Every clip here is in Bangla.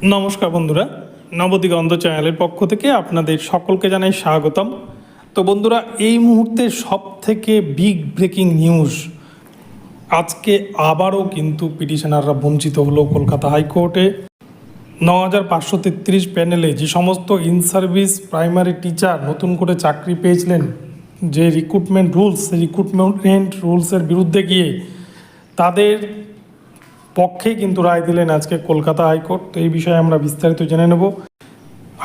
নমস্কার বন্ধুরা, নবদিগন্ত চ্যানেলের পক্ষ থেকে আপনাদের সকলকে জানাই স্বাগতম। তো বন্ধুরা, এই মুহূর্তে সব থেকে বিগ ব্রেকিং নিউজ, আজকে আবারও কিন্তু পিটিশনাররা বঞ্চিত হলো কলকাতা হাইকোর্টে। 9533 প্যানেলে যে সমস্ত ইন সার্ভিস প্রাইমারি টিচার নতুন করে চাকরি পেয়েছিলেন, যে রিক্রুটমেন্ট রুলসের বিরুদ্ধে গিয়ে তাদের পক্ষেই কিন্তু রায় দিলেন আজকে কলকাতা হাইকোর্ট। তো এই বিষয়ে আমরা বিস্তারিত জেনে নেব।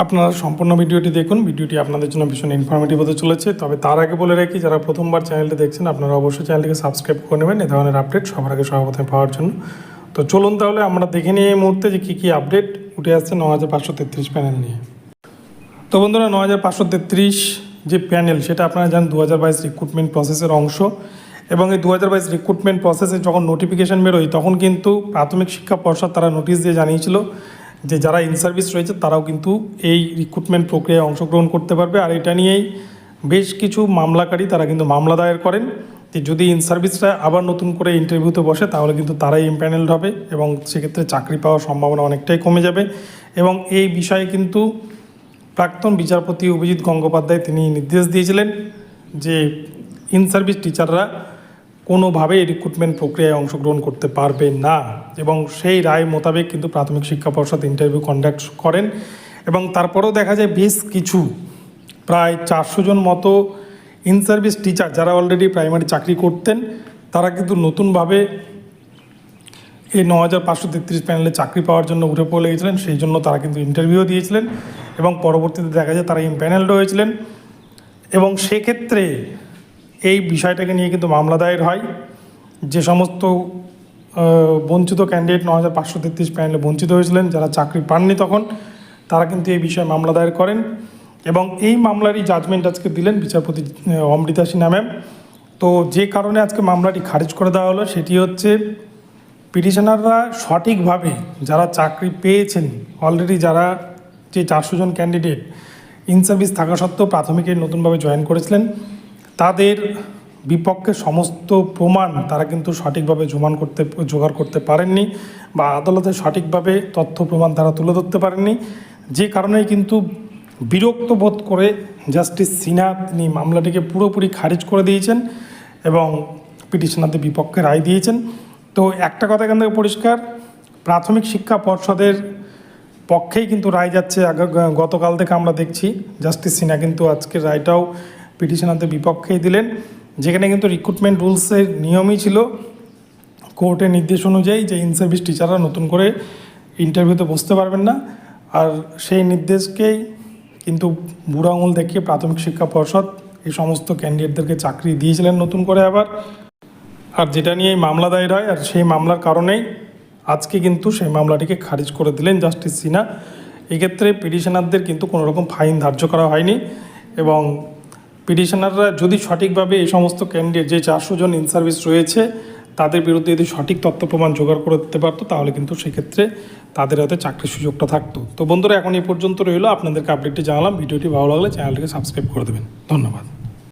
আপনারা সম্পূর্ণ ভিডিওটি দেখুন, ভিডিওটি আপনাদের জন্য ভীষণ ইনফরমেটিভ হতে চলেছে। তবে তার আগে বলে রাখি, যারা প্রথমবার চ্যানেলটি দেখছেন আপনারা অবশ্যই চ্যানেলটিকে সাবস্ক্রাইব করে নেবেন এ ধরনের আপডেট সবার আগে সর্বপ্রথমে পাওয়ার জন্য। তো চলুন তাহলে আমরা দেখে নিই এই মুহূর্তে যে কী আপডেট উঠে আসছে 9533 প্যানেল নিয়ে। তো বন্ধুরা, 9533 যে প্যানেল, সেটা আপনারা জানেন 2022 রিক্রুটমেন্ট প্রসেসের অংশ। এবং এই 2022 রিক্রুটমেন্ট প্রসেসে যখন নোটিফিকেশান বেরোয় তখন কিন্তু প্রাথমিক শিক্ষা পর্ষদ তারা নোটিশ দিয়ে জানিয়েছিল যে যারা ইন সার্ভিস রয়েছে তারাও কিন্তু এই রিক্রুটমেন্ট প্রক্রিয়ায় অংশগ্রহণ করতে পারবে। আর এটা নিয়েই বেশ কিছু মামলাকারী তারা কিন্তু মামলা দায়ের করেন যে যদি ইন সার্ভিসরা আবার নতুন করে ইন্টারভিউতে বসে তাহলে কিন্তু তারাই ইমপ্যানেলড হবে এবং সেক্ষেত্রে চাকরি পাওয়ার সম্ভাবনা অনেকটাই কমে যাবে। এবং এই বিষয়ে কিন্তু প্রাক্তন বিচারপতি অভিজিৎ গঙ্গোপাধ্যায় তিনি নির্দেশ দিয়েছিলেন যে ইন সার্ভিস টিচাররা কোনোভাবে রিক্রুটমেন্ট প্রক্রিয়ায় অংশগ্রহণ করতে পারবে না। এবং সেই রায় মোতাবেক কিন্তু প্রাথমিক শিক্ষা পর্ষদ ইন্টারভিউ কন্ডাক্ট করেন। এবং তারপরেও দেখা যায় বেশ কিছু প্রায় 400 জন মতো ইন সার্ভিস টিচার যারা অলরেডি প্রাইমারি চাকরি করতেন তারা কিন্তু নতুনভাবে এই 9533 প্যানেলে চাকরি পাওয়ার জন্য উঠে পড়ে গেছিলেন। সেই জন্য তারা কিন্তু ইন্টারভিউ দিয়েছিলেন এবং পরবর্তীতে দেখা যায় তারা ইমপ্যানেলড হয়েছিলেন। এবং সেক্ষেত্রে এই বিষয়টাকে নিয়ে কিন্তু মামলা দায়ের হয়। যে সমস্ত বঞ্চিত ক্যান্ডিডেট 9533 প্যানেলে বঞ্চিত হয়েছিলেন, যারা চাকরি পাননি তখন, তারা কিন্তু এই বিষয়ে মামলা দায়ের করেন। এবং এই মামলারই জাজমেন্ট আজকে দিলেন বিচারপতি অমৃতা সিনহা ম্যাম। তো যে কারণে আজকে মামলাটি খারিজ করে দেওয়া হলো সেটি হচ্ছে পিটিশনাররা সঠিকভাবে যারা চাকরি পেয়েছেন অলরেডি, যারা যে 400 জন ক্যান্ডিডেট ইন সার্ভিস থাকা সত্ত্বেও প্রাথমিকে নতুনভাবে জয়েন করেছিলেন, তাদের বিপক্ষে সমস্ত প্রমাণ তারা কিন্তু সঠিকভাবে জোগাড় করতে পারেননি বা আদালতে সঠিকভাবে তথ্য প্রমাণ তারা তুলে ধরতে পারেননি। যে কারণেই কিন্তু বিরক্ত বোধ করে জাস্টিস সিনহা তিনি মামলাটিকে পুরোপুরি খারিজ করে দিয়েছেন এবং পিটিশনারদের বিপক্ষে রায় দিয়েছেন। তো একটা কথা এখান থেকে পরিষ্কার, প্রাথমিক শিক্ষা পর্ষদের পক্ষেই কিন্তু রায় যাচ্ছে। গতকাল থেকে আমরা দেখছি জাস্টিস সিনহা কিন্তু আজকের রায়টাও পিটিশনারদের বিপক্ষেই দিলেন, যেখানে কিন্তু রিক্রুটমেন্ট রুলসের নিয়মই ছিল কোর্টের নির্দেশ অনুযায়ী যে ইন সার্ভিস টিচাররা নতুন করে ইন্টারভিউতে বসতে পারবেন না। আর সেই নির্দেশকেই কিন্তু বুড়ো আঙুল দেখিয়ে প্রাথমিক শিক্ষা পর্ষদ এই সমস্ত ক্যান্ডিডেটদেরকে চাকরি দিয়েছিলেন নতুন করে আবার। আর যেটা নিয়ে এই মামলা দায়ের হয়, আর সেই মামলার কারণেই আজকে কিন্তু সেই মামলাটিকে খারিজ করে দিলেন জাস্টিস সিনহা। এক্ষেত্রে পিটিশনারদের কিন্তু কোনো রকম ফাইন ধার্য করা হয়নি এবং পিটিশনাররা যদি সঠিকভাবে এই সমস্ত ক্যান্ডিডেট যে 400 জন ইন সার্ভিস রয়েছে তাদের বিরুদ্ধে যদি সঠিক তথ্য প্রমাণ জোগাড় করে দিতে পারতো তাহলে কিন্তু সেক্ষেত্রে তাদের হাতে চাকরির সুযোগটা থাকতো। তো বন্ধুরা, এখন এই পর্যন্ত রইলো, আপনাদেরকে আপডেটটি জানালাম। ভিডিওটি ভালো লাগলে চ্যানেলটিকে সাবস্ক্রাইব করে দেবেন। ধন্যবাদ।